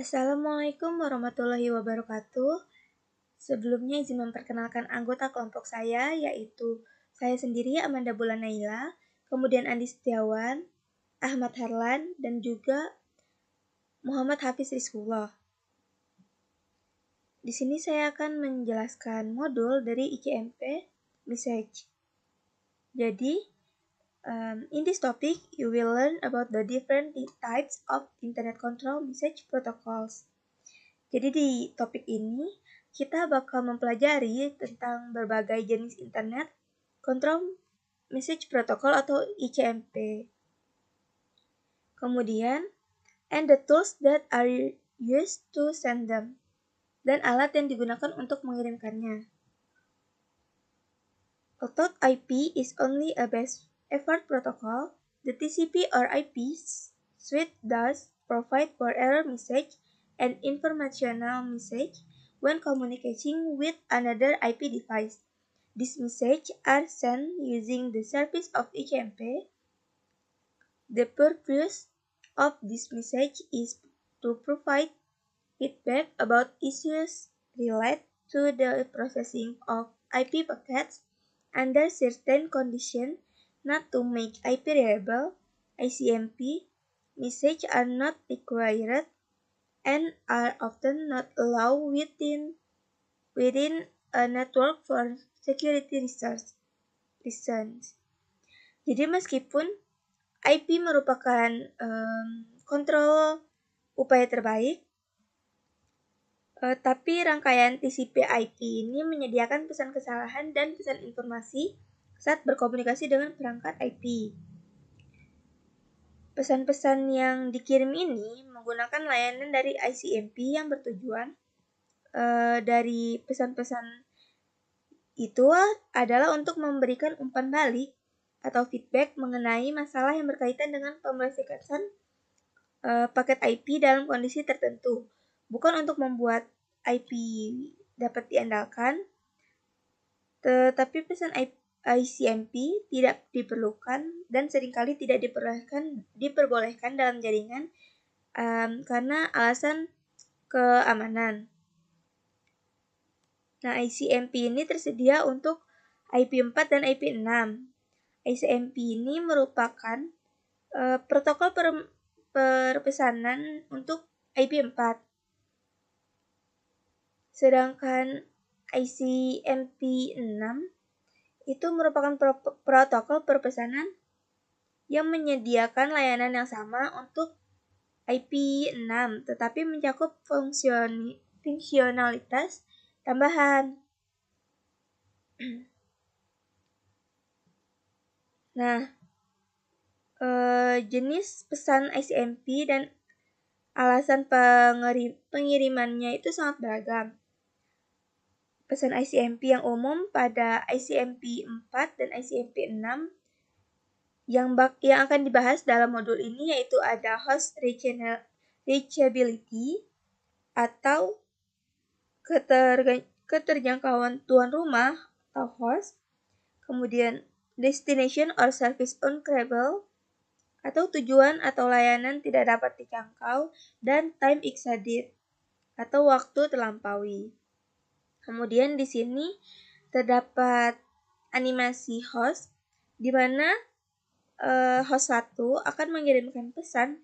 Assalamualaikum warahmatullahi wabarakatuh. Sebelumnya izin memperkenalkan anggota kelompok saya, yaitu saya sendiri Amanda Bulanaila, kemudian Andi Setiawan, Ahmad Harlan, dan juga Muhammad Hafiz Rizkullah. Di sini saya akan menjelaskan modul dari ICMP Message. Jadi, in this topic, you will learn about the different types of Internet Control Message Protocols. Jadi di topik ini, kita bakal mempelajari tentang berbagai jenis Internet Control Message Protocol atau ICMP. Kemudian, and the tools that are used to send them. Dan alat yang digunakan untuk mengirimkannya. Although IP is only a best effort protocol, the TCP or IP suite does provide for error message and informational message when communicating with another IP device. These messages are sent using the service of ICMP. The purpose of this message is to provide feedback about issues related to the processing of IP packets under certain conditions. Not to make IP reliable, ICMP messages are not required and are often not allowed within a network for security reasons. Jadi meskipun IP merupakan kontrol upaya terbaik, tapi rangkaian TCP/IP ini menyediakan pesan kesalahan dan pesan informasi saat berkomunikasi dengan perangkat IP. Pesan-pesan yang dikirim ini menggunakan layanan dari ICMP yang bertujuan dari pesan-pesan itu adalah untuk memberikan umpan balik atau feedback mengenai masalah yang berkaitan dengan pemrosesan paket IP dalam kondisi tertentu, bukan untuk membuat IP dapat diandalkan, tetapi pesan ICMP tidak diperlukan dan seringkali tidak diperbolehkan dalam jaringan karena alasan keamanan. Nah, ICMP ini tersedia untuk IP4 dan IP6. ICMP ini merupakan protokol perpesanan untuk IP4. Sedangkan ICMP6 itu merupakan protokol perpesanan yang menyediakan layanan yang sama untuk IP6, tetapi mencakup fungsionalitas tambahan. Nah, jenis pesan ICMP dan alasan pengirimannya itu sangat beragam. Pesan ICMP yang umum pada ICMP 4 dan ICMP 6 yang akan dibahas dalam modul ini yaitu ada host reachability atau keterjangkauan tuan rumah atau host, kemudian destination or service uncreable atau tujuan atau layanan tidak dapat dijangkau, dan time exceeded atau waktu terlampaui. Kemudian di sini terdapat animasi host di mana host 1 akan mengirimkan pesan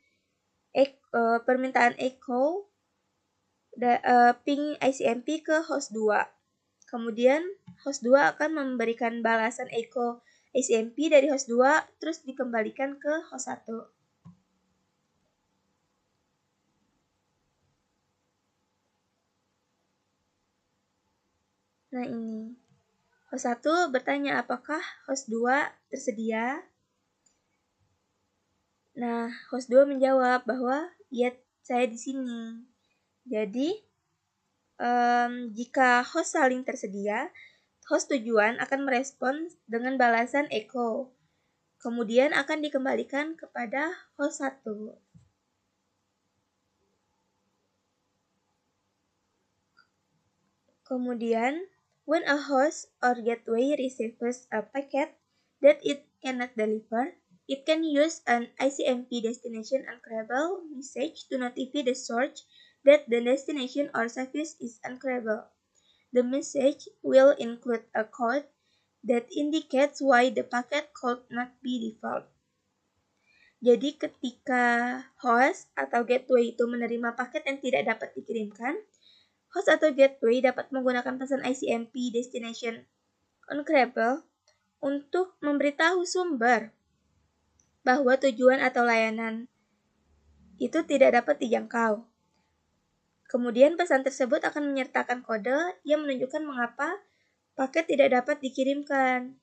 permintaan echo ping ICMP ke host 2. Kemudian host 2 akan memberikan balasan echo ICMP dari host 2 terus dikembalikan ke host 1. Nah ini, host 1 bertanya apakah host 2 tersedia. Nah, host 2 menjawab bahwa ya saya di sini. Jadi, jika host saling tersedia, host tujuan akan merespons dengan balasan echo. Kemudian akan dikembalikan kepada host 1. Kemudian, when a host or gateway receives a packet that it cannot deliver, it can use an ICMP destination uncreable message to notify the source that the destination or service is uncredible. The message will include a code that indicates why the packet could not be default. Jadi ketika host atau gateway itu menerima paket yang tidak dapat dikirimkan, host atau gateway dapat menggunakan pesan ICMP destination uncredible untuk memberitahu sumber bahwa tujuan atau layanan itu tidak dapat dijangkau. Kemudian pesan tersebut akan menyertakan kode yang menunjukkan mengapa paket tidak dapat dikirimkan.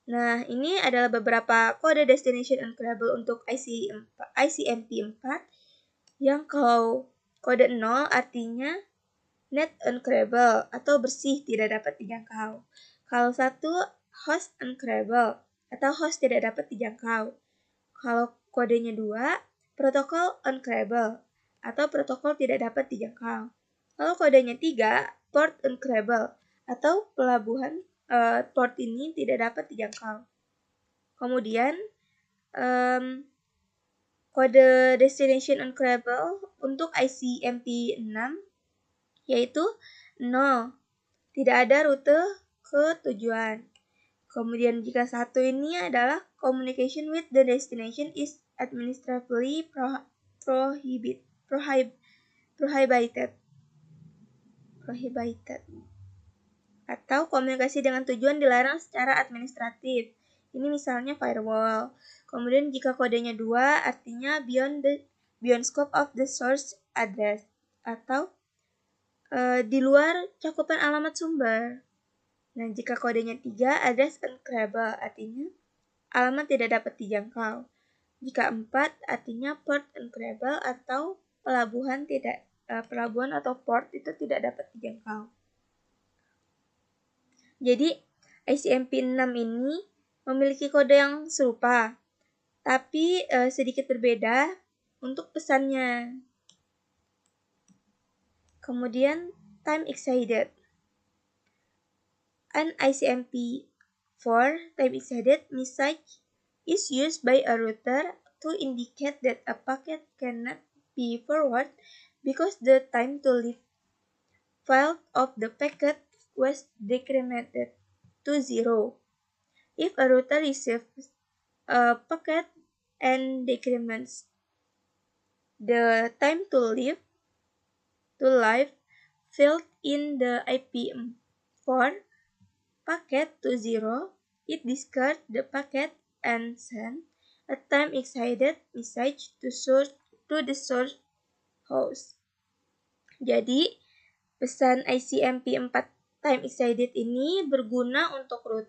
Nah, ini adalah beberapa kode destination uncredible untuk ICMP 4 yang kalau kode 0 artinya net uncredible atau bersih tidak dapat dijangkau. Kalau 1 host uncredible atau host tidak dapat dijangkau. Kalau kodenya 2 protokol uncredible atau protokol tidak dapat dijangkau. Kalau kodenya 3 port uncredible atau pelabuhan port ini tidak dapat dijangkau. Kemudian kode destination uncredible untuk ICMP 6 yaitu 0. Tidak ada rute ke tujuan. Kemudian jika 1 ini adalah communication with the destination is administratively prohibited. Atau komunikasi dengan tujuan dilarang secara administratif. Ini misalnya firewall. Kemudian jika kodenya 2 artinya beyond scope of the source address atau di luar cakupan alamat sumber. Nah, jika kodenya 3 address uncredible artinya alamat tidak dapat dijangkau. Jika 4 artinya port uncredible atau pelabuhan atau port itu tidak dapat dijangkau. Jadi ICMP 6 ini memiliki kode yang serupa, tapi sedikit berbeda untuk pesannya. Kemudian time exceeded. An ICMP 4 time exceeded message is used by a router to indicate that a packet cannot be forwarded because the time to leave file of the packet was decremented to 0. If a router receives a packet and decrements the time to live field in the IP4 packet to 0, it discards the packet and sends a time exceeded message to the source host. Jadi pesan ICMP 4 time exceeded ini berguna untuk oleh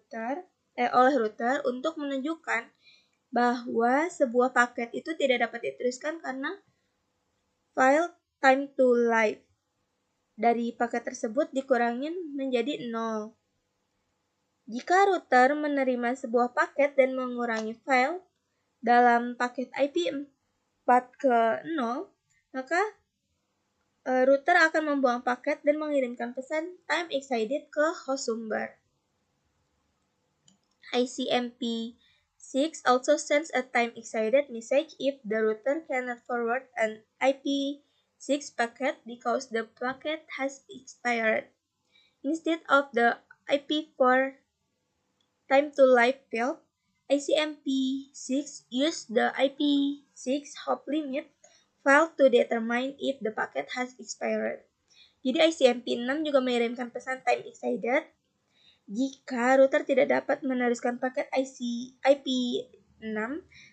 router untuk menunjukkan bahwa sebuah paket itu tidak dapat diteruskan karena file time to live dari paket tersebut dikurangin menjadi 0. Jika router menerima sebuah paket dan mengurangi file dalam paket IP 4 ke 0, maka router akan membuang paket dan mengirimkan pesan time exceeded ke host sumber. ICMP 6 also sends a time exceeded message if the router cannot forward an IP6 packet because the packet has expired. Instead of the IP4 time to live field, ICMP 6 use the IP6 hop limit file to determine if the packet has expired. Jadi ICMP 6 juga mengirimkan pesan time exceeded jika router tidak dapat meneruskan paket IP6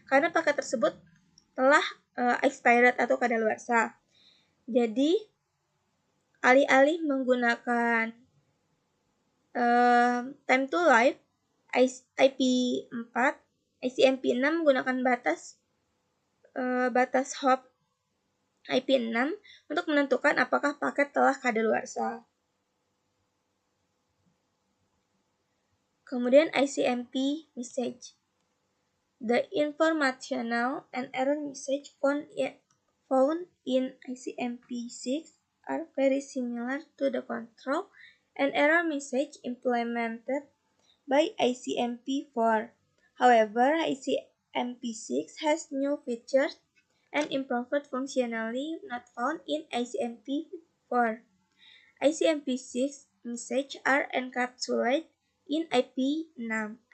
karena paket tersebut telah expired atau kadaluarsa. Jadi alih-alih menggunakan time to live IP4, ICMP 6 menggunakan batas hop IP6 untuk menentukan apakah paket telah kadaluarsa. Kemudian ICMP message. The informational and error message found in ICMP 6 are very similar to the control and error message implemented by ICMP 4. However, ICMP 6 has new features and improved functionality not found in ICMP4. ICMP6 messages are encapsulated in IP6.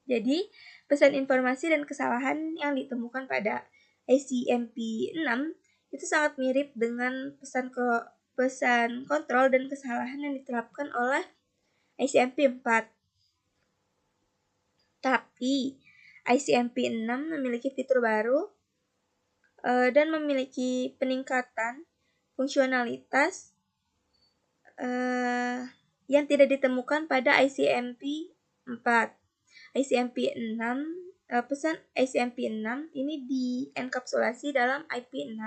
Jadi, pesan informasi dan kesalahan yang ditemukan pada ICMP6 itu sangat mirip dengan pesan kontrol dan kesalahan yang diterapkan oleh ICMP4. Tapi ICMP6 memiliki fitur baru dan memiliki peningkatan fungsionalitas yang tidak ditemukan pada ICMP4. Pesan ICMP6 ini dienkapsulasi dalam IP6.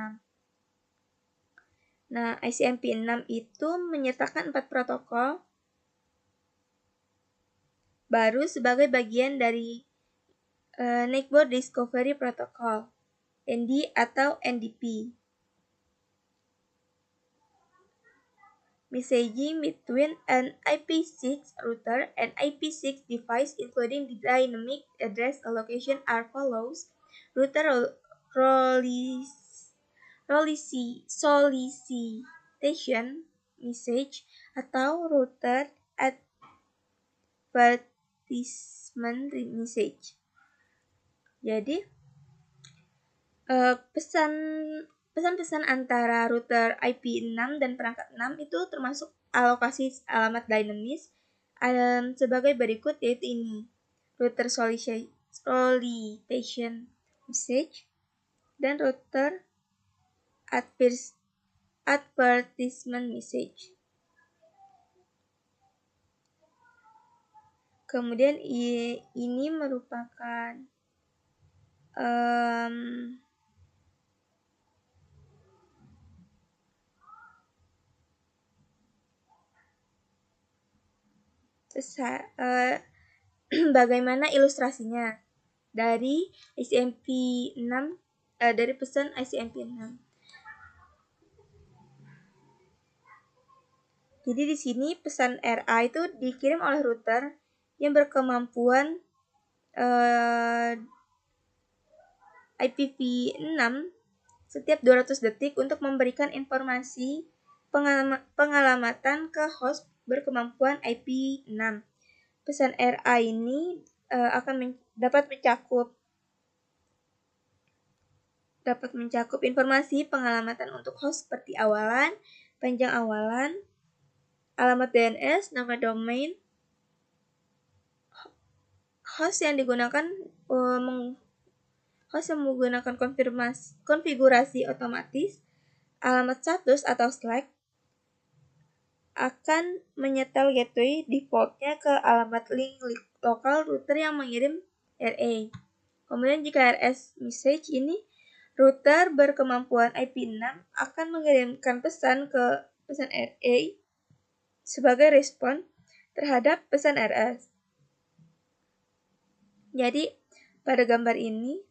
Nah, ICMP6 itu menyertakan 4 protokol baru sebagai bagian dari Network Discovery Protocol, ND atau NDP. Messaging between an IP6 router and IP6 device including the dynamic address allocation are follows. Router solicitation message atau router advertisement message. Jadi pesan-pesan antara router IP6 dan perangkat 6 itu termasuk alokasi alamat dinamis sebagai berikut, yaitu ini: router solicitation message dan router advertisement message. Kemudian ini merupakan bagaimana ilustrasinya dari ICMP6, dari pesan ICMP6. Jadi di sini pesan RA itu dikirim oleh router yang berkemampuan IPv6 setiap 200 detik untuk memberikan informasi pengalamatan ke host berkemampuan IP6. Pesan RA ini dapat mencakup informasi pengalamatan untuk host seperti awalan, panjang awalan, alamat DNS, nama domain, host yang menggunakan konfigurasi otomatis, alamat status atau Slack, akan menyetel gateway defaultnya ke alamat link lokal router yang mengirim RA. Kemudian jika RS message ini, router berkemampuan IP6 akan mengirimkan pesan ke pesan RA sebagai respon terhadap pesan RS. Jadi pada gambar ini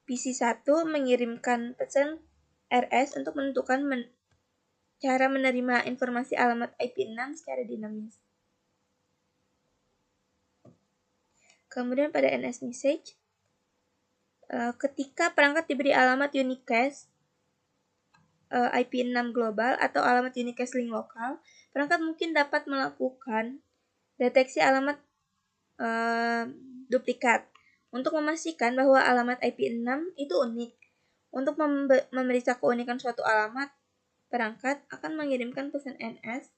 PC1 mengirimkan pesan RS untuk menentukan cara menerima informasi alamat IP6 secara dinamis. Kemudian pada NS message, ketika perangkat diberi alamat unicast IP6 global atau alamat unicast link lokal, perangkat mungkin dapat melakukan deteksi alamat duplikat untuk memastikan bahwa alamat IP6 itu unik. Untuk memeriksa keunikan suatu alamat, perangkat akan mengirimkan pesan NS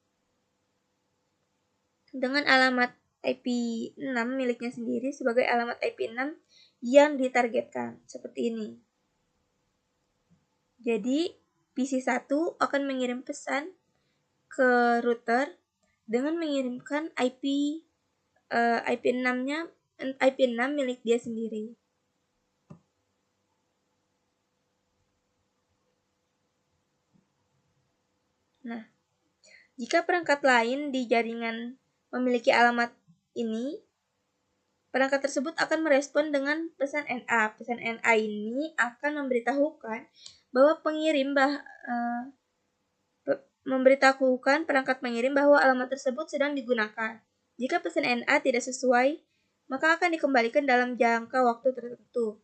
dengan alamat IP6 miliknya sendiri sebagai alamat IP6 yang ditargetkan, seperti ini. Jadi, PC1 akan mengirim pesan ke router dengan mengirimkan IP6 milik dia sendiri. Nah, jika perangkat lain di jaringan memiliki alamat ini, perangkat tersebut akan merespon dengan pesan NA. Pesan NA ini akan memberitahukan bahwa memberitahukan perangkat pengirim bahwa alamat tersebut sedang digunakan. Jika pesan NA tidak sesuai maka akan dikembalikan dalam jangka waktu tertentu.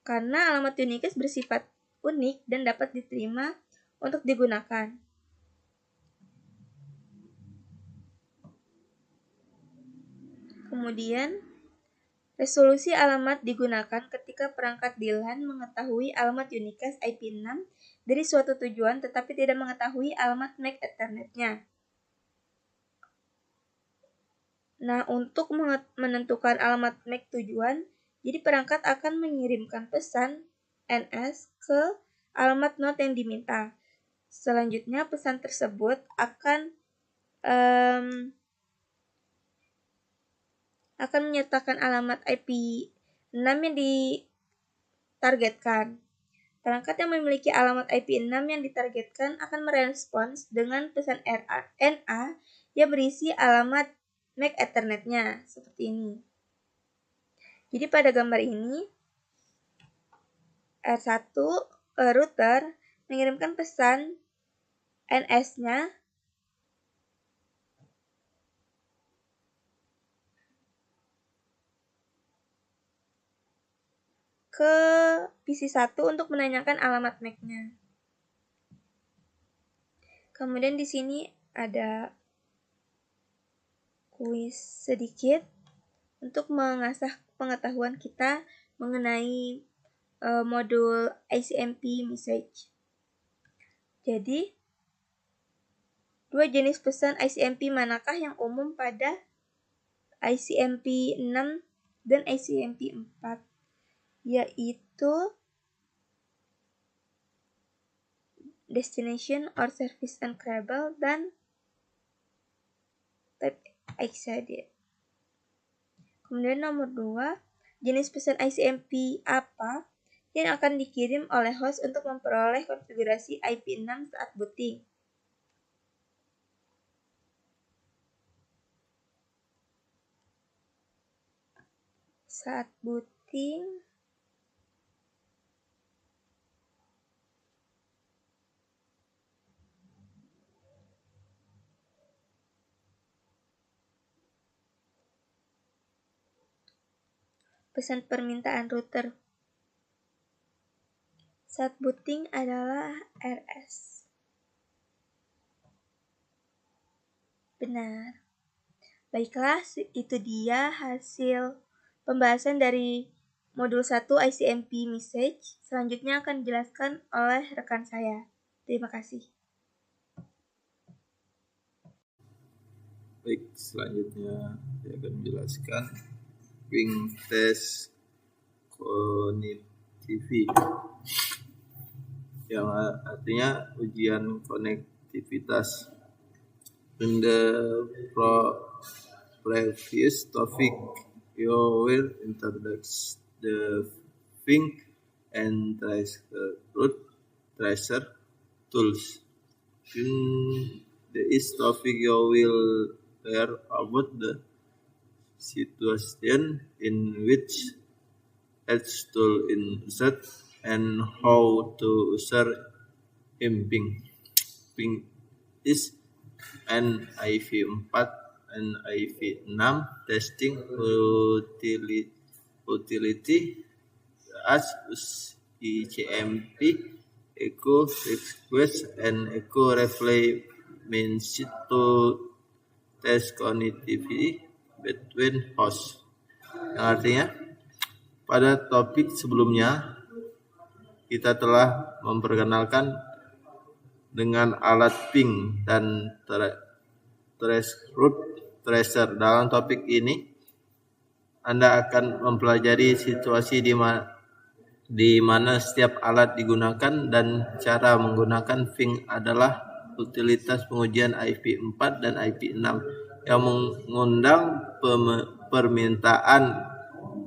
Karena alamat unikas bersifat unik dan dapat diterima untuk digunakan. Kemudian, resolusi alamat digunakan ketika perangkat di LAN mengetahui alamat unikas IP6 dari suatu tujuan tetapi tidak mengetahui alamat MAC Ethernet-nya. Nah, untuk menentukan alamat MAC tujuan, jadi perangkat akan mengirimkan pesan NS ke alamat node yang diminta. Selanjutnya, pesan tersebut akan menyertakan alamat IP6 yang ditargetkan. Perangkat yang memiliki alamat IP6 yang ditargetkan akan merespons dengan pesan NA yang berisi alamat MAC Ethernet-nya, seperti ini. Jadi pada gambar ini, R1 router mengirimkan pesan NS-nya ke PC1 untuk menanyakan alamat MAC-nya. Kemudian di sini ada kuis sedikit untuk mengasah pengetahuan kita mengenai modul ICMP message. Jadi, dua jenis pesan ICMP manakah yang umum pada ICMP 6 dan ICMP 4? Yaitu destination or service encryptable dan type excited. Kemudian nomor 2, jenis pesan ICMP apa yang akan dikirim oleh host untuk memperoleh konfigurasi IP6 saat booting. Saat booting, pesan permintaan router saat booting adalah RS. Benar. Baiklah, itu dia hasil pembahasan dari modul 1 ICMP message. Selanjutnya akan dijelaskan oleh rekan saya. Terima kasih. Baik, selanjutnya saya akan menjelaskan ping test connectivity, yang artinya ujian konektivitas. In the previous topic, you will introduce the ping and tracer tools. In this topic, you will learn about the situation in which each tool is used and how to use ping. Ping is an IP4 and IP6 testing utility as ICMP, echo request, and echo reply means to test connectivity between hosts. Yang artinya, pada topik sebelumnya kita telah memperkenalkan dengan alat ping dan tracer. Dalam topik ini, Anda akan mempelajari situasi di mana setiap alat digunakan dan cara menggunakan ping adalah utilitas pengujian IP4 dan IP6 yang mengundang permintaan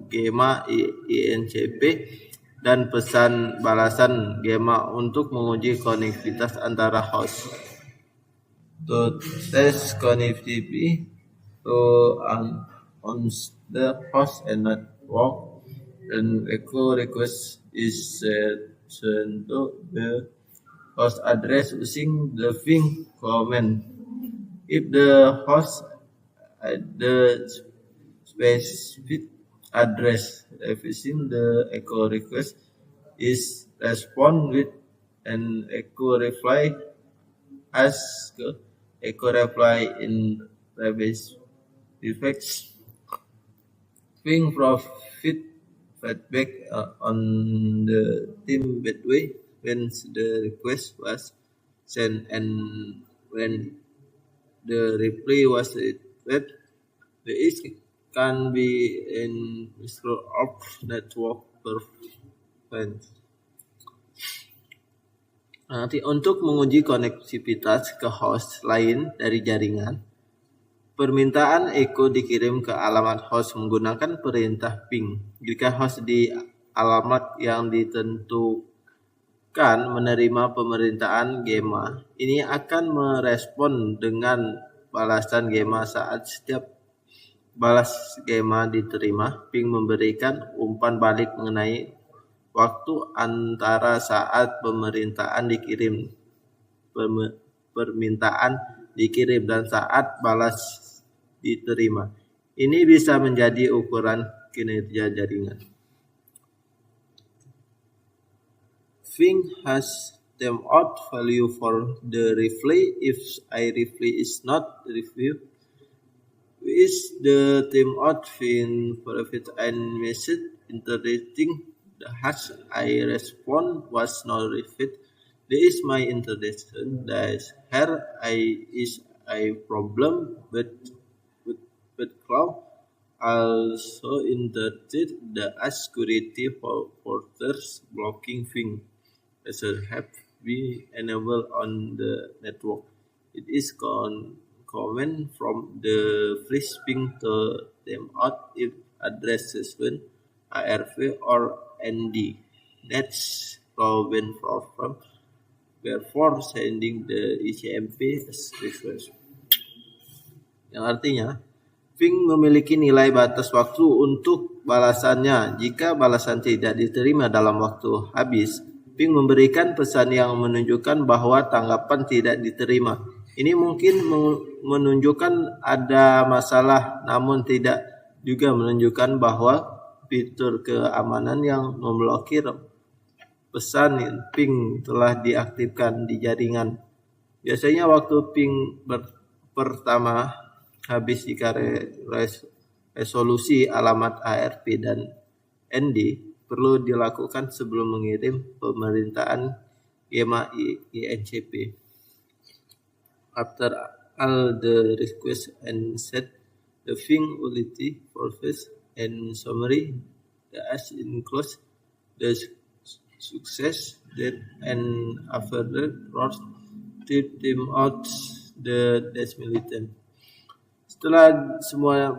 GEMA INCP dan pesan balasan GEMA untuk menguji konektivitas antara host. To test connectivity on the host and network, an echo request is sent to the host address using the ping command. If the host specific address. Refusing the echo request is respond with an echo reply as echo reply in Rebase effects. Ping profit feedback on the team Betway when the request was sent and when the reply was read. The is can be in scroll of network performance. Nanti untuk menguji konektivitas ke host lain dari jaringan, permintaan echo dikirim ke alamat host menggunakan perintah ping. Jika host di alamat yang ditentukan menerima pemerintahan GEMA, ini akan merespon dengan balasan GEMA saat setiap balas GEMA diterima. Ping memberikan umpan balik mengenai waktu antara saat permintaan dikirim dan saat balas diterima. Ini bisa menjadi ukuran kinerja jaringan. Ping has timeout value for the reply if reply is not reviewed. Is the timeout ping private and message interpreting the hash I respond was not reviewed. This is my interpretation that here is a problem but cloud also interpreted the security porters blocking thing as have been enabled on the network. It is common from the free ping to timeout if addresses when ARV or ND. That's proven from before sending the ICMP as request. Yang artinya, ping memiliki nilai batas waktu untuk balasannya. Jika balasan tidak diterima dalam waktu habis, ping memberikan pesan yang menunjukkan bahwa tanggapan tidak diterima. Ini mungkin menunjukkan ada masalah, namun tidak juga menunjukkan bahwa fitur keamanan yang memblokir pesan ping telah diaktifkan di jaringan. Biasanya waktu ping pertama habis jika resolusi alamat ARP dan ND perlu dilakukan sebelum mengirim pemerintahan GEMA INCP. After all the requests and set, the ping utility process and summary, the as includes the success date and after the route to time out the desmilitant. Setelah semua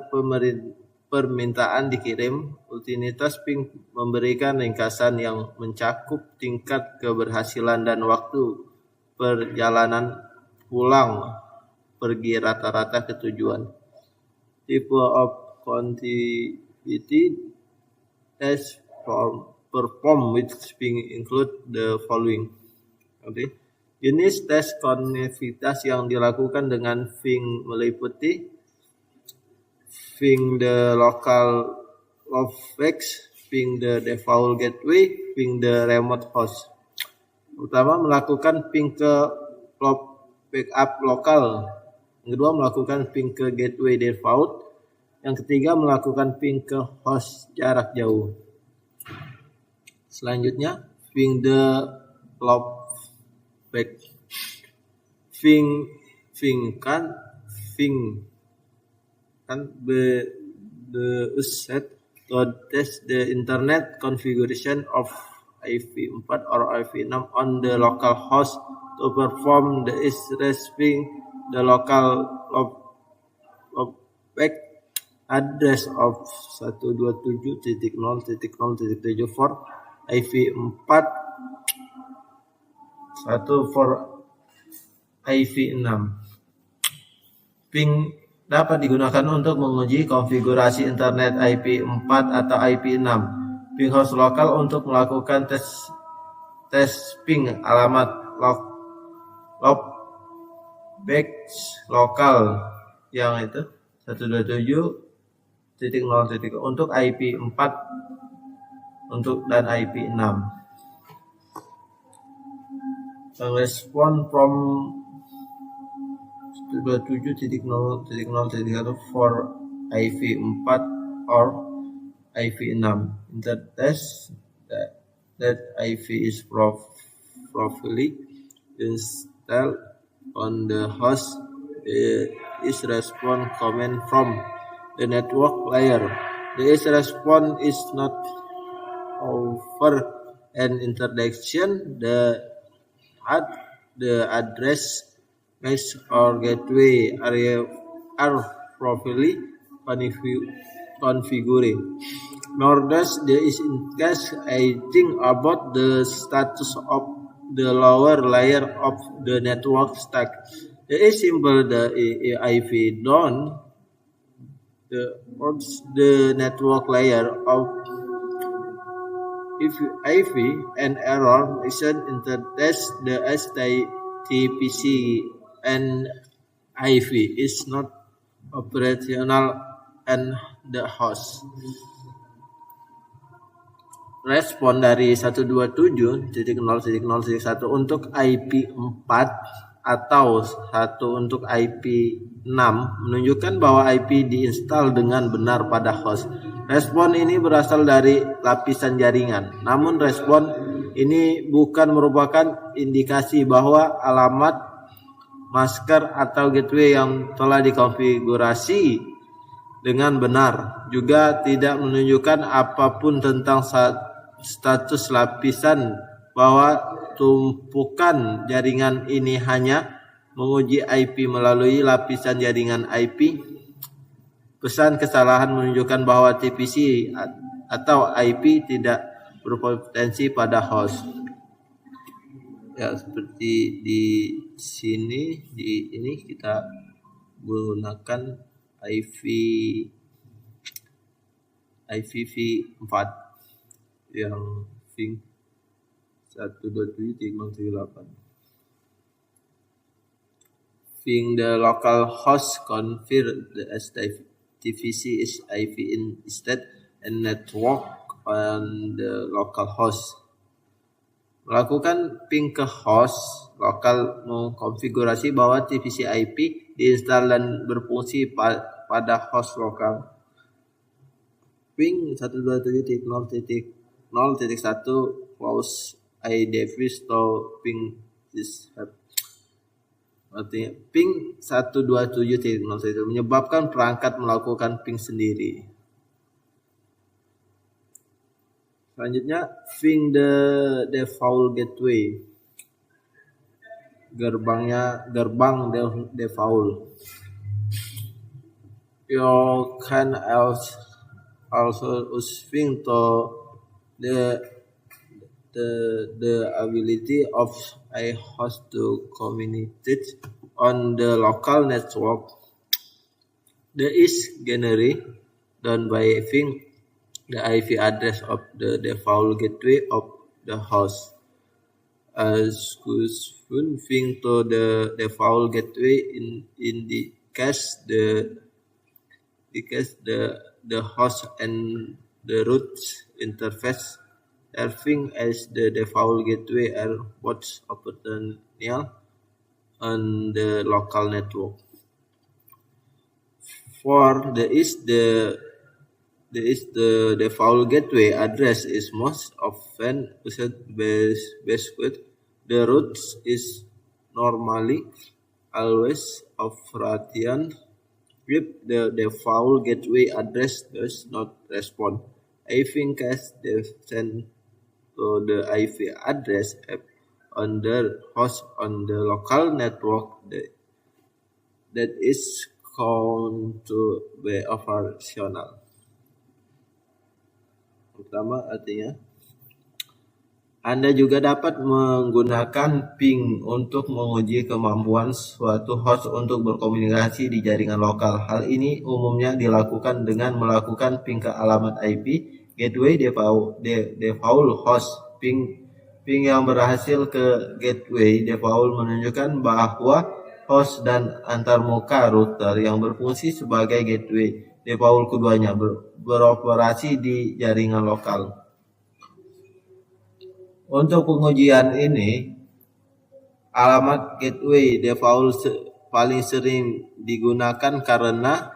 permintaan dikirim, rutinitas ping memberikan ringkasan yang mencakup tingkat keberhasilan dan waktu perjalanan pulang pergi rata-rata ke tujuan. Type of continuity as perform with ping include the following. Okay. Jenis tes konektivitas yang dilakukan dengan ping meliputi ping the local loopback, ping the default gateway, ping the remote host. Pertama, melakukan ping ke backup lokal. Yang kedua, melakukan ping ke gateway default. Yang ketiga, melakukan ping ke host jarak jauh. Selanjutnya, ping the loopback. Ping kan the set to test the internet configuration of IP4 or IP6 on the local host to perform the ping the local loopback address of 127.0.0.74 IP4 1 for IP6. Ping dapat digunakan untuk menguji konfigurasi internet IP4 atau IP6. Ping host lokal untuk melakukan tes ping alamat loopback lokal yang itu untuk IP 4 dan IP 6. Respon from 27.0.0.1 for IP 4 or IP 6. Intertest that IP is properly installed on the host is response coming from the network layer. The response is not over an introduction. The address mesh or gateway area are properly configured. Nor does there is in case I think about the status of the lower layer of the network stack. It is simple the IP down the network layer of if IP and error message intertest the HTTPC and IP is not operational and the host. Respon dari 127.0.0.1 untuk IP 4 atau 1 untuk IP 6 menunjukkan bahwa IP diinstal dengan benar pada host. Respon ini berasal dari lapisan jaringan. Namun respon ini bukan merupakan indikasi bahwa alamat masker atau gateway yang telah dikonfigurasi dengan benar. Juga tidak menunjukkan apapun tentang status lapisan bahwa tumpukan jaringan ini hanya menguji IP melalui lapisan jaringan IP. Pesan kesalahan menunjukkan bahwa TPC atau IP tidak berpotensi pada host. Ya, seperti di sini ini kita menggunakan IPv4 yang ping 127.0.8. Ping the local host confirm the HTTPC is IP instead and network on the local host. Melakukan ping ke host lokal mengkonfigurasi bahwa TCP IP diinstal dan berfungsi pada host lokal. Ping 127.0.0.1 close IDFS to ping this artinya ping 127.0.1 menyebabkan perangkat melakukan ping sendiri. Selanjutnya ping the default gateway. Gerbang default. You can also use ping to the ability of a host to communicate on the local network. There is generally done by ping the IP address of the default gateway of the host. As ping to the default gateway in the case the host and the root interface serving as the default gateway are both operational on the local network. For the default gateway address is most often used based with the root is normally always operational if the default gateway address does not respond. I think as the send to the IP address on the host on the local network that is called to be operational. Pertama artinya Anda juga dapat menggunakan ping untuk menguji kemampuan suatu host untuk berkomunikasi di jaringan lokal. Hal ini umumnya dilakukan dengan melakukan ping ke alamat IP gateway default host. Ping yang berhasil ke gateway default menunjukkan bahwa host dan antarmuka router yang berfungsi sebagai gateway default keduanya beroperasi di jaringan lokal. Untuk pengujian ini, alamat gateway default paling sering digunakan karena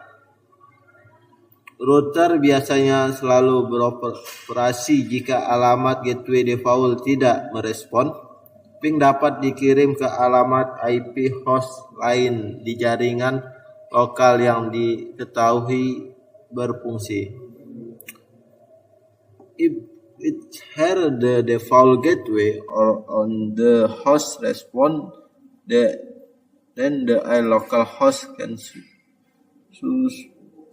router biasanya selalu beroperasi jika alamat gateway default tidak merespon. Ping dapat dikirim ke alamat IP host lain di jaringan lokal yang diketahui berfungsi. If it had the default gateway or on the host respond, then the local host can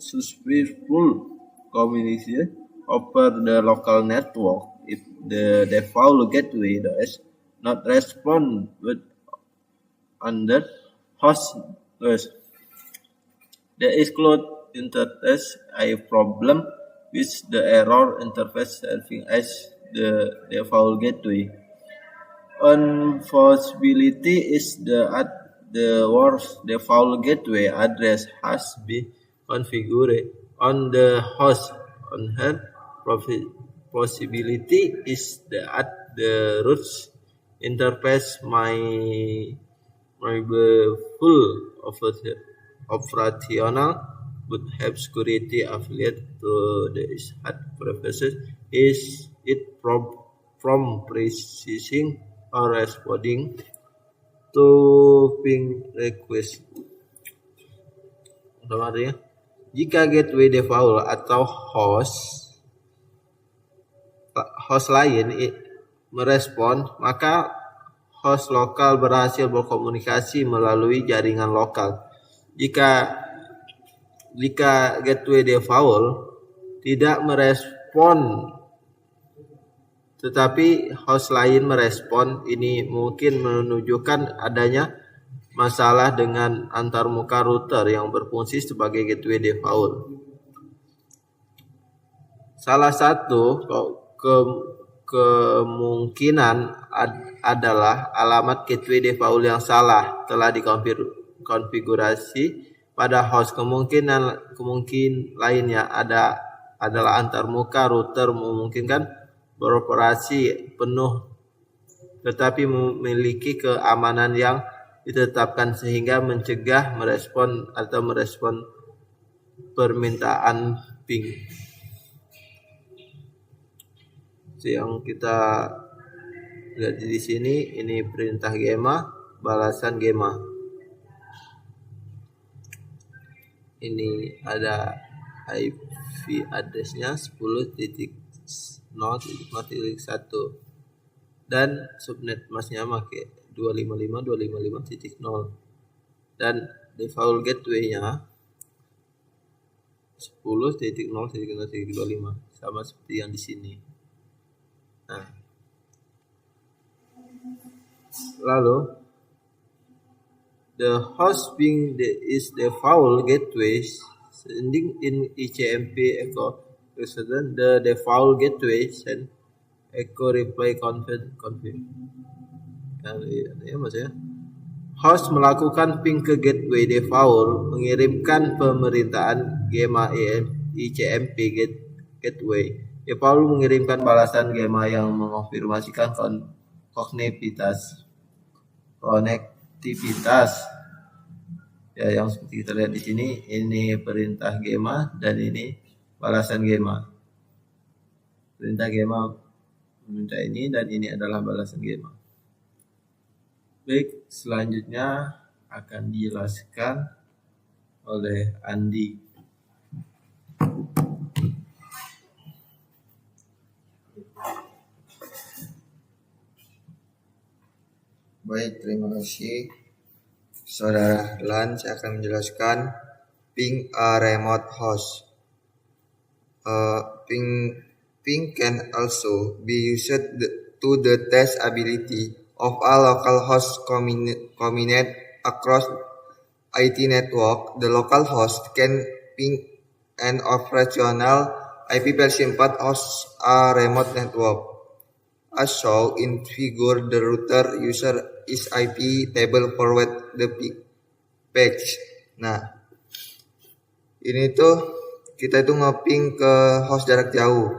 successful communication over the local network. If the default gateway does not respond with under host, there is cloud interface a problem with the error interface serving as the default gateway. Unfortunately is that the worst default gateway address has been configured on the host. On her possibility is that the root interface may be full of operational would have security affiliate to the prefaces is it from processing or responding to ping request. Artinya, jika gateway default atau host lain merespon, maka host lokal berhasil berkomunikasi melalui jaringan lokal. Jika gateway default tidak merespon tetapi host lain merespon, ini mungkin menunjukkan adanya masalah dengan antarmuka router yang berfungsi sebagai gateway default. Salah satu kemungkinan adalah alamat gateway default yang salah telah dikonfigurasi pada host. Kemungkinan lainnya adalah antarmuka router memungkinkan beroperasi penuh tetapi memiliki keamanan yang ditetapkan sehingga mencegah merespon permintaan ping. Yang kita lihat di sini, ini perintah GEMA, balasan GEMA. Ini ada IP address-nya 10.0.1 dan subnet masknya pakai 255.255.0 dan default gateway-nya 10.0.0.25 sama seperti yang di sini. Nah, lalu the host being is default gateway sending in ICMP echo precedent the default gateway send echo reply confirm. Ya maksudnya host melakukan ping ke gateway default mengirimkan pemerintahan GEMA ICMP gateway. Default mengirimkan balasan GEMA yang mengonfirmasikan konektivitas. Ya, yang seperti kita lihat di sini, ini perintah GEMA dan ini balasan GEMA. Perintah GEMA meminta ini dan ini adalah balasan GEMA. Baik, selanjutnya akan dijelaskan oleh Andi. Baik, terima kasih Saudara Lan. Saya akan menjelaskan ping a remote host. Ping can also be used to the test ability of a local host component across IT network. The local host can ping an operational IP version 4 host a remote network. As shown in figure, the router user is IP table forward the page. Nah, ini tuh kita itu nge-ping ke host jarak jauh.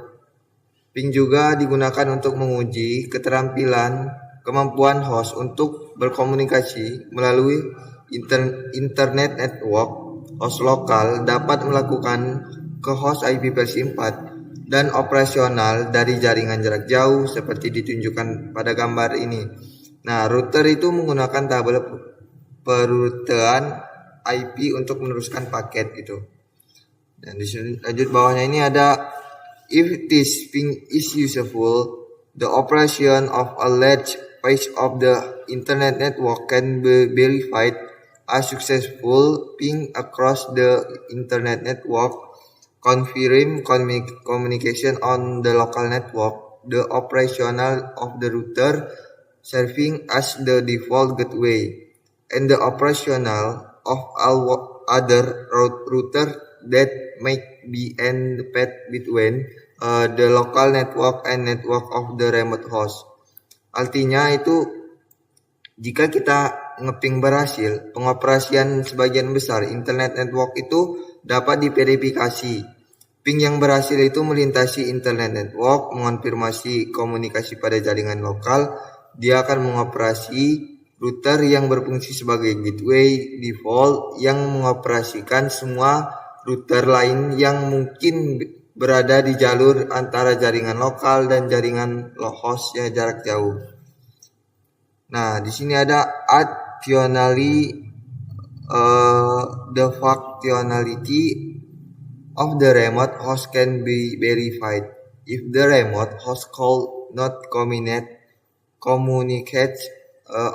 Ping juga digunakan untuk menguji keterampilan kemampuan host untuk berkomunikasi melalui internet network. Host lokal dapat melakukan ke host IP versi 4 dan operasional dari jaringan jarak jauh seperti ditunjukkan pada gambar ini. Nah, router itu menggunakan tabel perutean IP untuk meneruskan paket gitu. Dan di lanjut bawahnya ini ada, if this ping is useful, the operation of a large page of the internet network can be verified as successful. Ping across the internet network confirm communication on the local network. The operational of the router serving as the default gateway, and the operational of all other router that might be in the path between the local network and network of the remote host. Artinya itu, jika kita ngeping berhasil, pengoperasian sebagian besar internet network itu dapat diverifikasi. Ping yang berhasil itu melintasi internet network, mengonfirmasi komunikasi pada jaringan lokal. Dia akan mengoperasi router yang berfungsi sebagai gateway default yang mengoperasikan semua router lain yang mungkin berada di jalur antara jaringan lokal dan jaringan host yang jarak jauh. Nah, di sini ada additionally the functionality of the remote host can be verified if the remote host call not communicates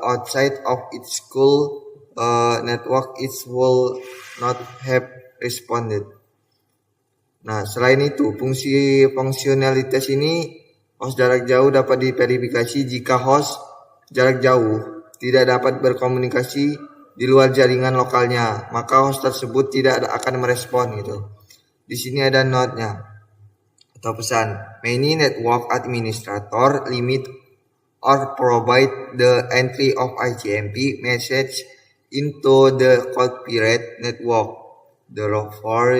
outside of its school network, it will not have responded. Nah, selain itu, fungsionalitas ini host jarak jauh dapat diverifikasi jika host jarak jauh tidak dapat berkomunikasi di luar jaringan lokalnya, maka host tersebut tidak akan merespon gitu. Di sini ada note-nya atau pesan. Many network administrator limit or provide the entry of ICMP message into the corporate network. Therefore,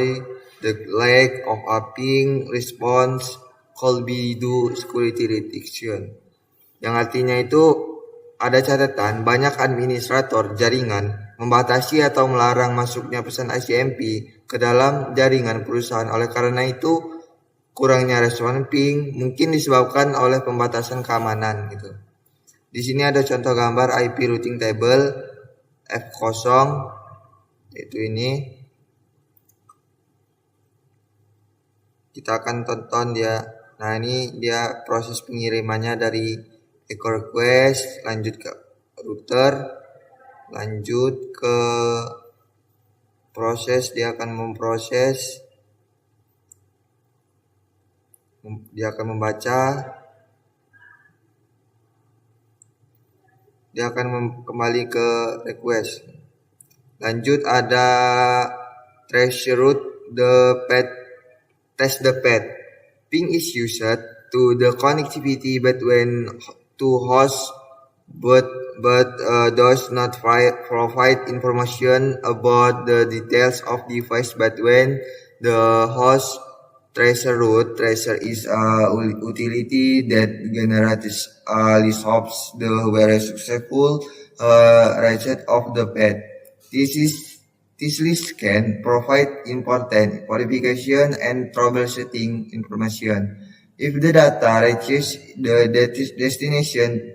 the lack of a ping response could be due security restriction. Yang artinya itu, ada catatan banyak administrator jaringan membatasi atau melarang masuknya pesan ICMP ke dalam jaringan perusahaan. Oleh karena itu, kurangnya respon ping mungkin disebabkan oleh pembatasan keamanan gitu. Di sini ada contoh gambar IP routing table F0, yaitu ini. Kita akan tonton dia. Nah, ini dia proses pengirimannya dari echo request, lanjut ke router, lanjut ke proses. Dia akan memproses, dia akan membaca, dia akan kembali ke request. Lanjut ada trace route the path, test the path. Ping is used to the connectivity between two hosts, but does not provide information about the details of device between the host. Tracer route. Tracer is a utility that generates list of the very successful reset of the path. This list can provide important verification and troubleshooting information. If the data reaches the destination,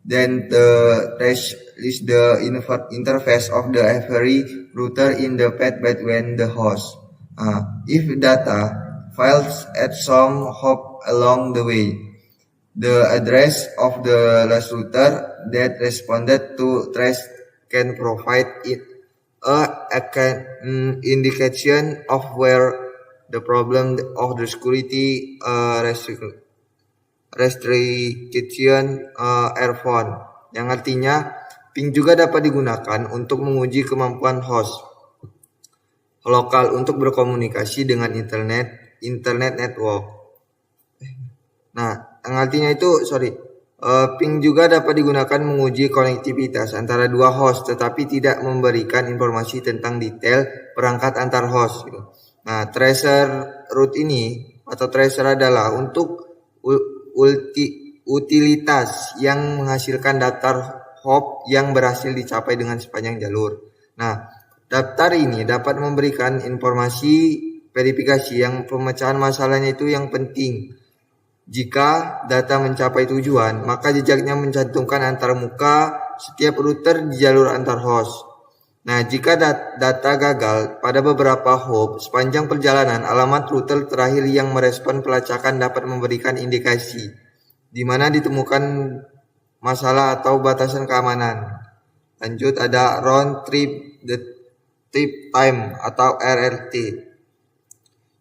then the trace is the interface of the every router in the path between the hosts. If data fails at some hop along the way, the address of the last router that responded to trace can provide it an indication of where the problem of the security restriction earphone. Yang artinya, ping juga dapat digunakan untuk menguji kemampuan host lokal untuk berkomunikasi dengan internet network. Nah, yang artinya itu, ping juga dapat digunakan menguji konektivitas antara dua host, tetapi tidak memberikan informasi tentang detail perangkat antar host. Gitu. Nah, tracer root ini atau tracer adalah untuk utilitas yang menghasilkan daftar hop yang berhasil dicapai dengan sepanjang jalur. Nah, daftar ini dapat memberikan informasi verifikasi yang pemecahan masalahnya itu yang penting. Jika data mencapai tujuan, maka jejaknya mencantumkan antar muka setiap router di jalur antar host. Nah, jika data gagal pada beberapa hop sepanjang perjalanan, alamat router terakhir yang merespon pelacakan dapat memberikan indikasi di mana ditemukan masalah atau batasan keamanan. Lanjut ada round trip time atau RRT.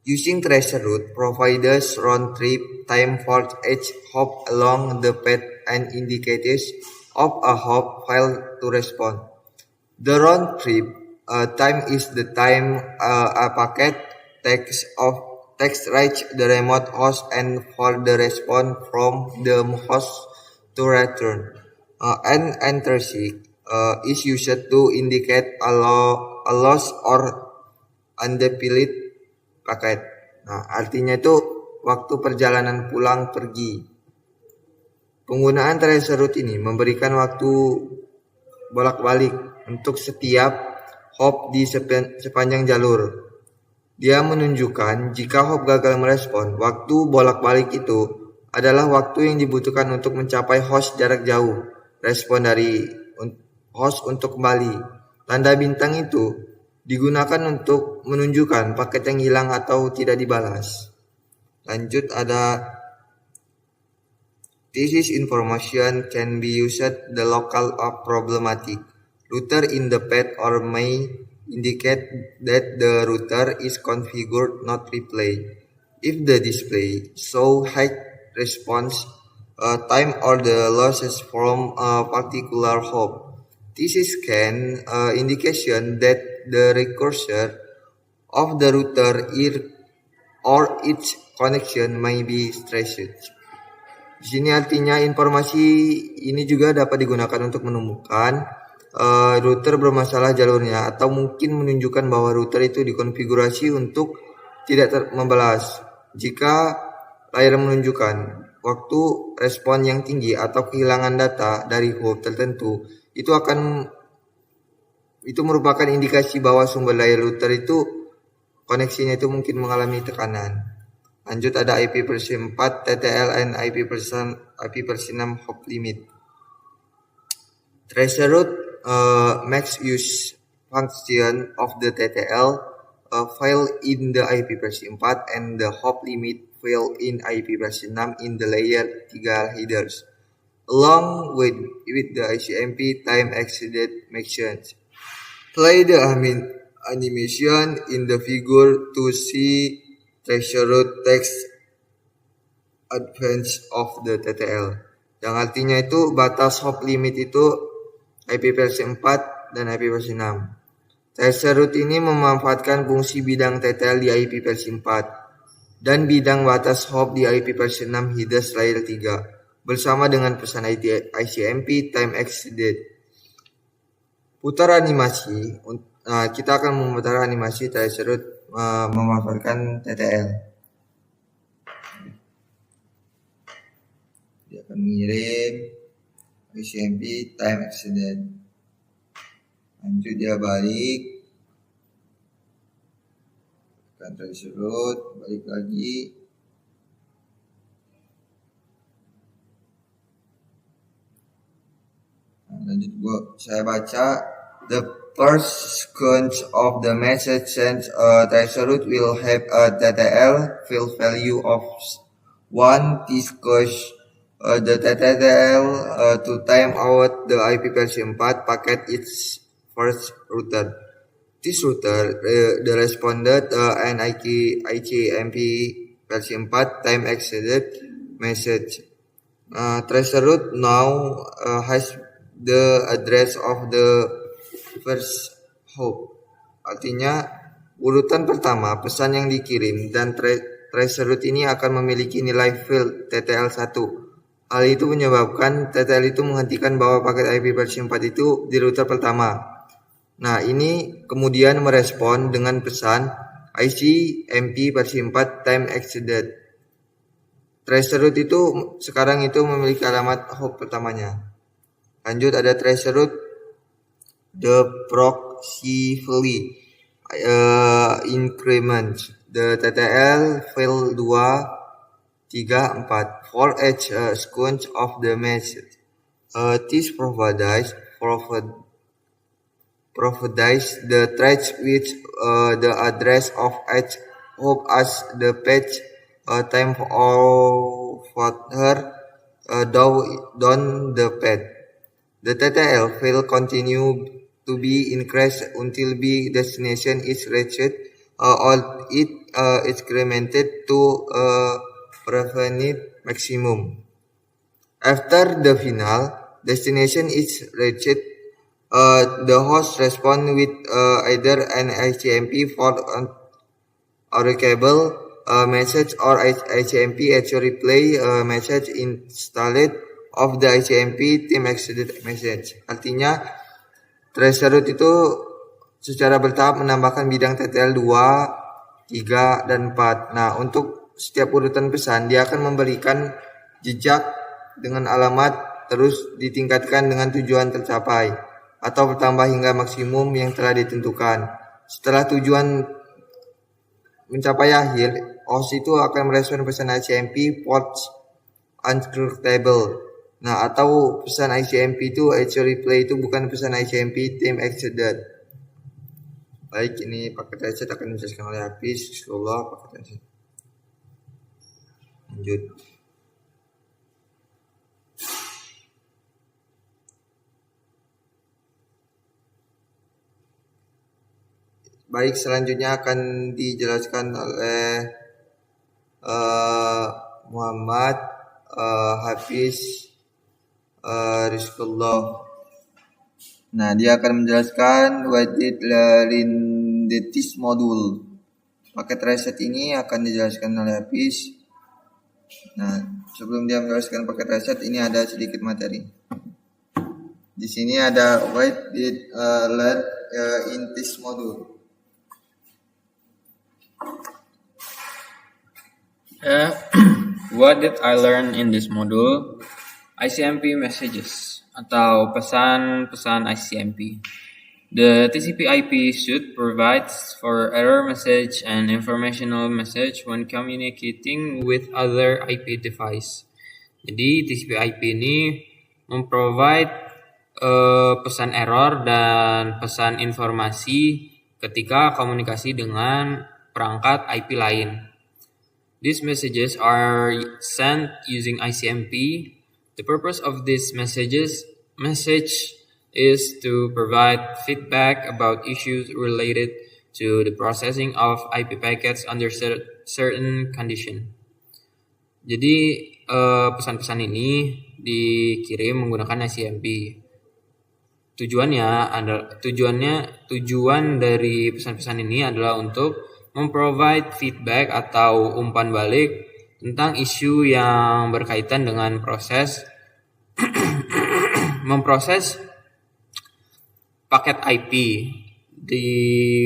Using tracer route provides round trip time for each hop along the path and indicators of a hop file to respond. The round trip time is the time a packet takes reach the remote host and for the response from the host to return. An intersect is used to indicate a loss or undeployed packet. Nah, artinya itu waktu perjalanan pulang pergi. Penggunaan tracer route ini memberikan waktu bolak-balik untuk setiap hop di sepanjang jalur. Dia menunjukkan jika hop gagal merespon, waktu bolak-balik itu adalah waktu yang dibutuhkan untuk mencapai host jarak jauh, respon dari host untuk kembali. Tanda bintang itu digunakan untuk menunjukkan paket yang hilang atau tidak dibalas. Lanjut ada this information can be used the local or problematic router in the path or may indicate that the router is configured not replay. If the display show high response time or the losses from a particular hop, this is an indication that the recursor of the router or its connection may be stressed. Di sini artinya informasi ini juga dapat digunakan untuk menemukan router bermasalah jalurnya atau mungkin menunjukkan bahwa router itu dikonfigurasi untuk tidak membalas. Jika layar menunjukkan waktu respon yang tinggi atau kehilangan data dari hop tertentu, itu merupakan indikasi bahwa sumber layar router itu koneksinya itu mungkin mengalami tekanan. Lanjut ada IP versi 4 TTL and IP versi 6 hop limit. Tracer route makes use function of the TTL file in the IP versi 4 and the hop limit file in IP versi 6 in the layer 3 headers along with the ICMP time exceeded mentions. Play the animation in the figure to see tracer route text advance of the TTL. Yang artinya itu batas hop limit itu IP versi 4 dan IP versi 6. Tracer route ini memanfaatkan fungsi bidang TTL di IP versi 4 dan bidang batas hop di IP versi 6 headers layer 3 bersama dengan pesan ICMP time exceeded. Putar animasi. Kita akan memutar animasi tracer route memanfaatkan TTL. Dia akan mengirim ICMP time exceeded. Lanjut dia balik. Tekan tracer route, balik lagi. Lanjut saya baca. The first sequence of the message sent tracer route will have a TTL field value of 1. This cause the TTL to time out the IP versi 4 packet its first router. This router the responded an ICMP versi 4 time exceeded message. Tracer route now has the address of the first hop. Artinya urutan pertama pesan yang dikirim dan tracer route ini akan memiliki nilai field TTL1. Hal itu menyebabkan TTL itu menghentikan bahwa paket IP versi 4 itu di router pertama. Nah, ini kemudian merespon dengan pesan ICMP versi 4 time exceeded. Traceroute itu sekarang itu memiliki alamat hop pertamanya. Lanjut ada traceroute the proximally increment the TTL file 2, 3, 4 for each sequence of the message. This provides the threads with the address of each hop as the page time further down the path. The TTL will continue to be increased until the destination is reached or it incremented to prevented maximum. After the final destination is reached, the host responds with either an ICMP for reachable message or ICMP echo replay message installed of the ICMP team exceeded message. Artinya traceroute itu secara bertahap menambahkan bidang TTL 2, 3, dan 4. Nah, untuk setiap urutan pesan dia akan memberikan jejak dengan alamat terus ditingkatkan dengan tujuan tercapai atau bertambah hingga maksimum yang telah ditentukan. Setelah tujuan mencapai akhir, host itu akan merespon pesan ICMP ports unscrutable. Nah, atau pesan ICMP itu echo replay itu bukan pesan ICMP time exceeded. Baik, ini paket reset akan dijelaskan oleh Hafiz. Insyaallah paket reset. Lanjut. Baik, selanjutnya akan dijelaskan oleh Muhammad Hafiz Rizqullah. Nah, dia akan menjelaskan wajib Lindetis modul. Paket reset ini akan dijelaskan oleh Hafiz. Nah, sebelum dia menjelaskan paket reset, ini ada sedikit materi. Di sini ada wait did learn in this module. What did I learn in this module? ICMP messages atau pesan-pesan ICMP. The TCP/IP should provide for error message and informational message when communicating with other IP device. Jadi TCP/IP ini memprovide pesan error dan pesan informasi ketika komunikasi dengan perangkat IP lain. These messages are sent using ICMP. The purpose of this message is to provide feedback about issues related to the processing of IP packets under certain condition. Jadi pesan-pesan ini dikirim menggunakan ICMP. Tujuan dari pesan-pesan ini adalah untuk memprovide feedback atau umpan balik tentang isu yang berkaitan dengan memproses paket IP di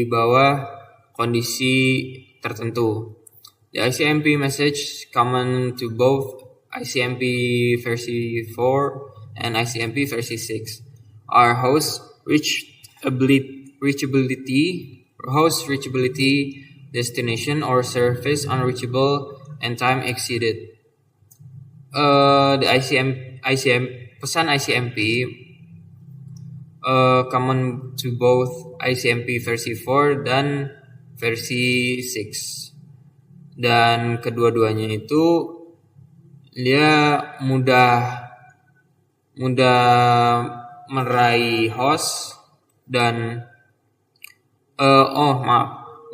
bawah kondisi tertentu. The ICMP message common to both ICMP versi 4 and ICMP versi 6 are host reachability, destination or service unreachable, and time exceeded. The pesan ICMP common to both ICMP versi 4 dan versi 6. Dan kedua-duanya itu dia mudah meraih host dan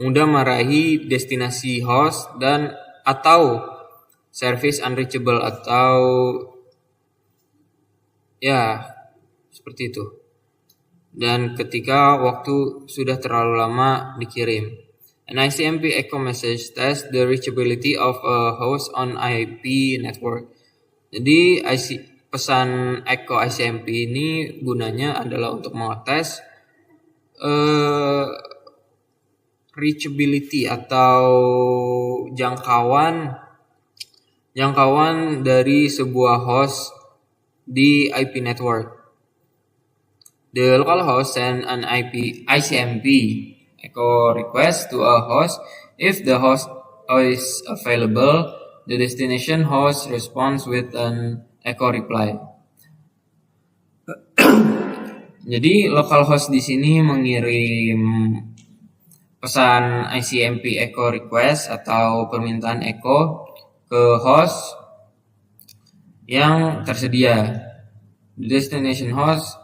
mudah meraih destinasi host dan atau service unreachable atau ya seperti itu. Dan ketika waktu sudah terlalu lama dikirim. An ICMP echo message tests the reachability of a host on IP network. Jadi pesan echo ICMP ini gunanya adalah untuk mengetes reachability atau jangkauan dari sebuah host di IP network. The local host send an ICMP echo request to a host. If the host is available, the destination host responds with an echo reply. Jadi local host di sini mengirim pesan ICMP echo request atau permintaan echo ke host yang tersedia. The destination host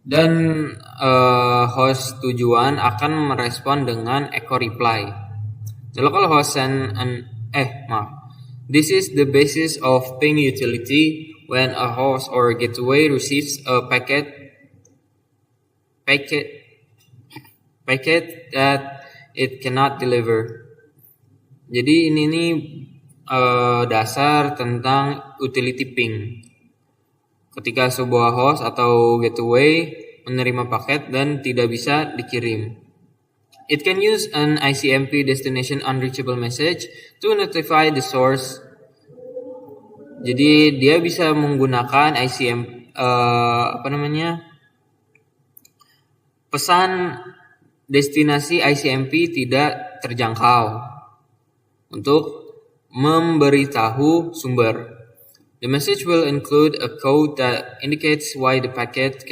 dan host tujuan akan merespon dengan echo reply. The local host send This is the basis of ping utility. When a host or gateway receives a packet that it cannot deliver. Jadi ini nih dasar tentang utility ping. Ketika sebuah host atau gateway menerima paket dan tidak bisa dikirim. It can use an ICMP destination unreachable message to notify the source. Jadi dia bisa menggunakan pesan destinasi ICMP tidak terjangkau untuk memberitahu sumber. The message will include a code that indicates why the packet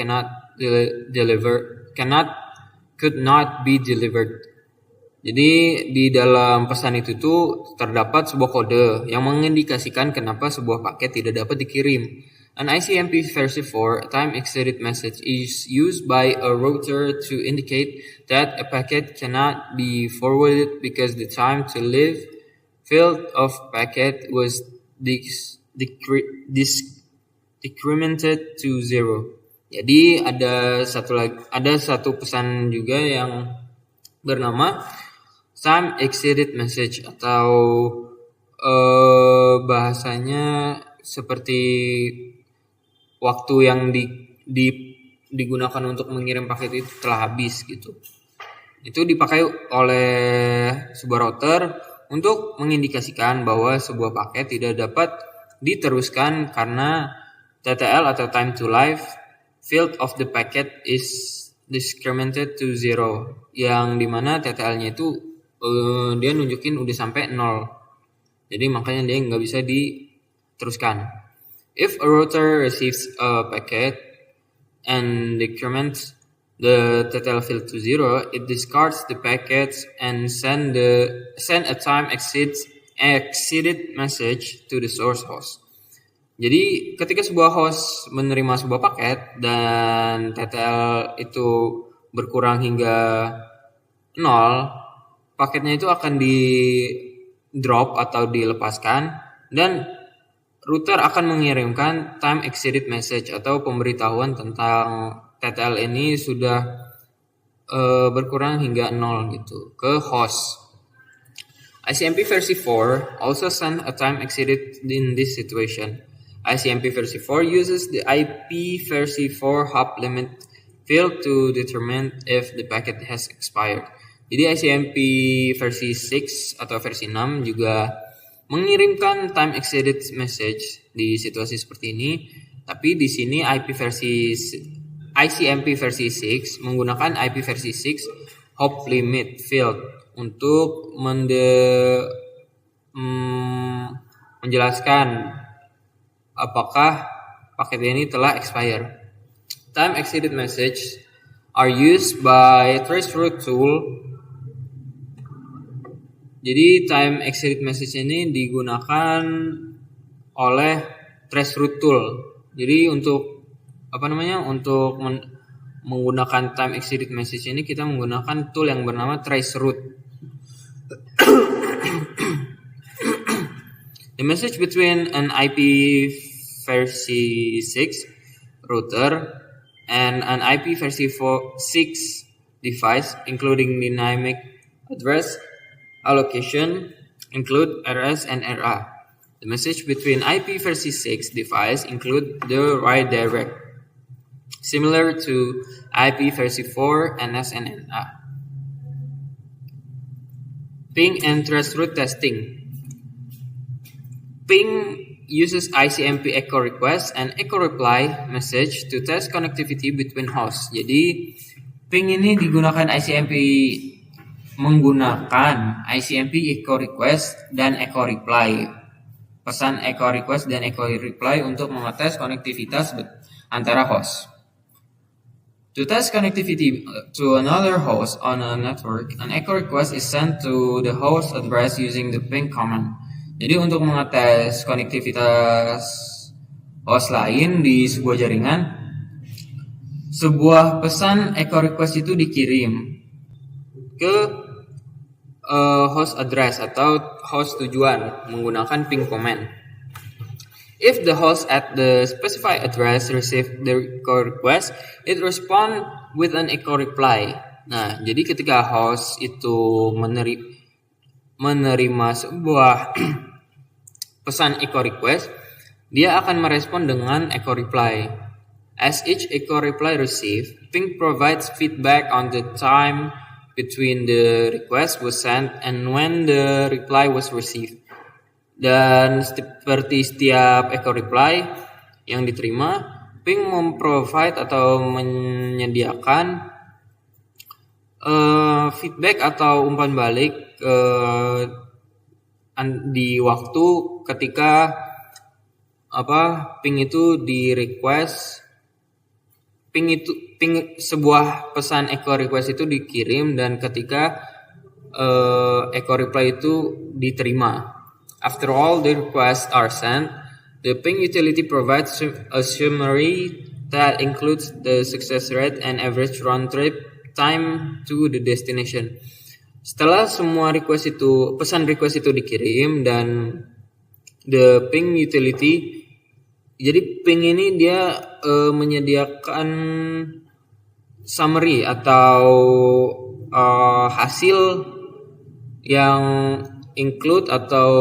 could not be delivered. Jadi di dalam pesan itu tuh terdapat sebuah kode yang mengindikasikan kenapa sebuah paket tidak dapat dikirim. An ICMP version 4 time exceeded message is used by a router to indicate that a packet cannot be forwarded because the time to live field of packet was decremented to 0. Jadi ada satu pesan juga yang bernama time exceeded message atau bahasanya seperti waktu yang digunakan untuk mengirim paket itu telah habis gitu. Itu dipakai oleh sebuah router untuk mengindikasikan bahwa sebuah paket tidak dapat diteruskan karena TTL atau time to life field of the packet is decremented to 0, yang dimana TTL-nya itu dia nunjukin udah sampai 0. Jadi makanya dia nggak bisa diteruskan. If a router receives a packet and decrements the TTL field to 0, it discards the packets and send a time exceeded message to the source host. Jadi ketika sebuah host menerima sebuah paket dan TTL itu berkurang hingga 0, paketnya itu akan di drop atau dilepaskan dan router akan mengirimkan time exceeded message atau pemberitahuan tentang TTL ini sudah berkurang hingga 0 gitu ke host. ICMP versi 4 also send a time exceeded in this situation. ICMP versi 4 uses the IP versi 4 hop limit field to determine if the packet has expired. Jadi ICMP versi 6 atau versi 6 juga mengirimkan time exceeded message di situasi seperti ini, tapi di sini ICMP versi 6 menggunakan IP versi 6 hop limit field untuk menjelaskan apakah paket ini telah expire. Time exceeded message are used by traceroute tool. Jadi time exceeded message ini digunakan oleh traceroute tool. Jadi untuk menggunakan time exceeded message ini kita menggunakan tool yang bernama traceroute. The message between an IP versi 6 router and an IP versi 6 device, including dynamic address allocation, include RS and RA. The message between IP versi 6 device include the write direct, similar to IP versi 4 NS and NA. Ping and traceroute testing. Ping uses ICMP echo request and echo reply message to test connectivity between hosts. Jadi ping ini digunakan menggunakan ICMP echo request dan echo reply. Pesan echo request dan echo reply untuk mengetes konektivitas antara host. To test connectivity to another host on a network, an echo request is sent to the host address using the ping command. Jadi untuk mengetes konektivitas host lain di sebuah jaringan, sebuah pesan echo request itu dikirim ke host address atau host tujuan menggunakan ping command. If the host at the specified address receive the echo request, it respond with an echo reply. Nah, jadi ketika host itu menerima sebuah pesan echo request, dia akan merespon dengan echo reply. As each echo reply received, ping provides feedback on the time between the request was sent and when the reply was received. Dan seperti setiap echo reply yang diterima, ping memprovide atau menyediakan feedback atau umpan balik di waktu ketika ping itu di request, sebuah pesan echo request itu dikirim dan ketika echo reply itu diterima. After all the requests are sent, the ping utility provides a summary that includes the success rate and average round trip time to the destination. Setelah semua pesan request itu dikirim dan the ping utility, jadi ping ini dia menyediakan summary atau hasil yang include atau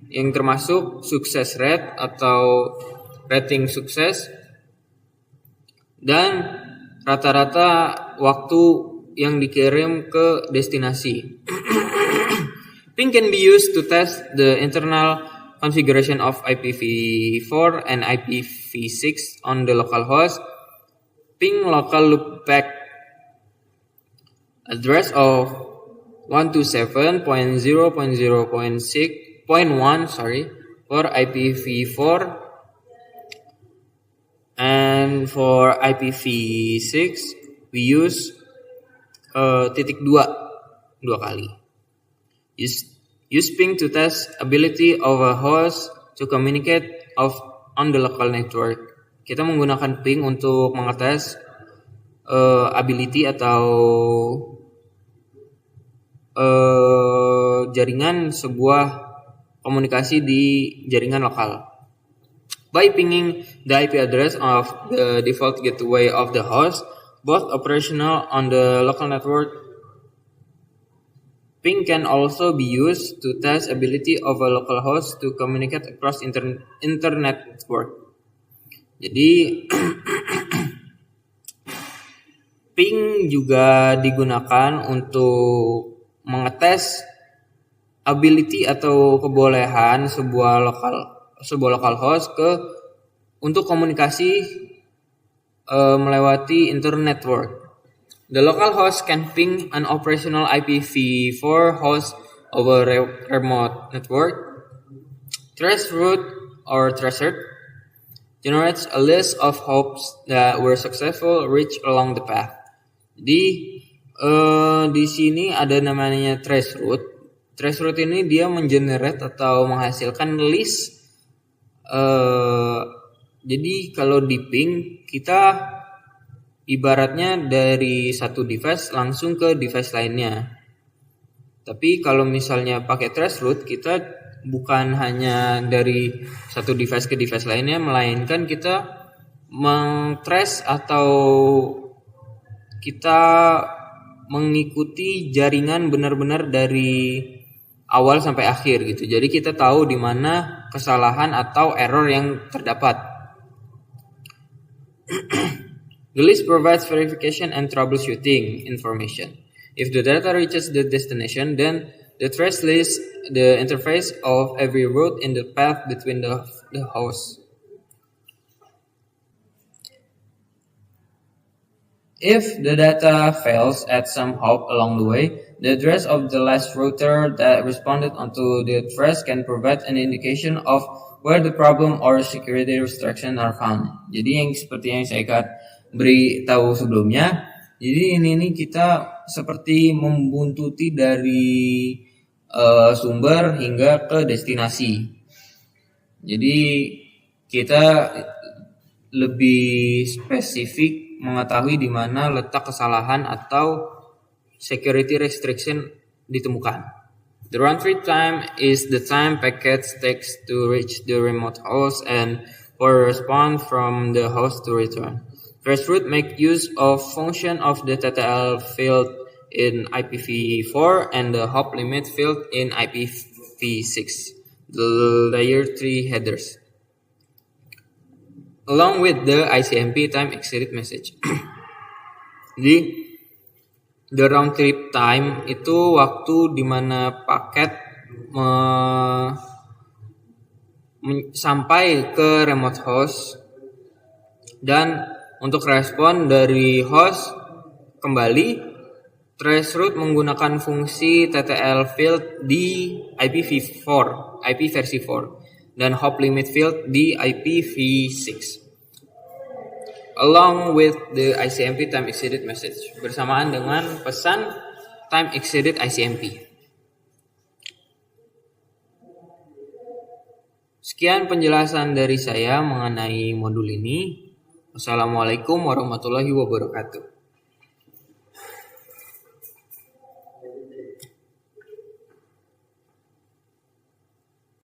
yang termasuk success rate atau rating sukses dan rata-rata waktu yang dikirim ke destinasi. Ping can be used to test the internal configuration of IPv4 and IPv6 on the local host. Ping local loopback address of 127.0.0.1 for IPv4 and for IPv6 we use titik dua kali. Use ping to test ability of a host to communicate on the local network. Kita menggunakan ping untuk mengetes ability atau jaringan sebuah komunikasi di jaringan lokal. By pinging the IP address of the default gateway of the host, both operational on the local network, ping can also be used to test ability of a local host to communicate across internet network. Jadi ping juga digunakan untuk mengetes ability atau kebolehan sebuah local host untuk komunikasi melewati internet network. The local host can ping an operational IPv4 host over remote network. Traceroute or traceroute generates a list of hosts that were successful reach along the path. Di sini ada namanya traceroute. Traceroute ini dia mengenerate atau menghasilkan list. Jadi kalau di ping kita ibaratnya dari satu device langsung ke device lainnya. Tapi kalau misalnya pakai traceroute kita bukan hanya dari satu device ke device lainnya, melainkan kita mengtrace atau kita mengikuti jaringan benar-benar dari awal sampai akhir gitu. Jadi kita tahu di mana kesalahan atau error yang terdapat. The list provides verification and troubleshooting information. If the data reaches the destination, then the trace lists the interface of every route in the path between the hosts. If the data fails at some hop along the way, the address of the last router that responded onto the trace can provide an indication of where the problem or security restriction are found. Jadi yang seperti yang saya beri tahu sebelumnya, jadi ini kita seperti membuntuti dari sumber hingga ke destinasi. Jadi kita lebih spesifik mengetahui di mana letak kesalahan atau security restriction ditemukan. The round-trip time is the time packets takes to reach the remote host and for a response from the host to return. Traceroute make use of function of the TTL field in IPv4 and the hop limit field in IPv6, the layer 3 headers, along with the ICMP time exceeded message. Jadi the round trip time itu waktu di mana paket sampai ke remote host dan untuk respon dari host kembali, Traceroute menggunakan fungsi TTL field di IPv4, IP versi 4. Dan hop limit field di IPv6, along with the ICMP time exceeded message, bersamaan dengan pesan time exceeded ICMP. Sekian penjelasan dari saya mengenai modul ini. Wassalamualaikum warahmatullahi wabarakatuh.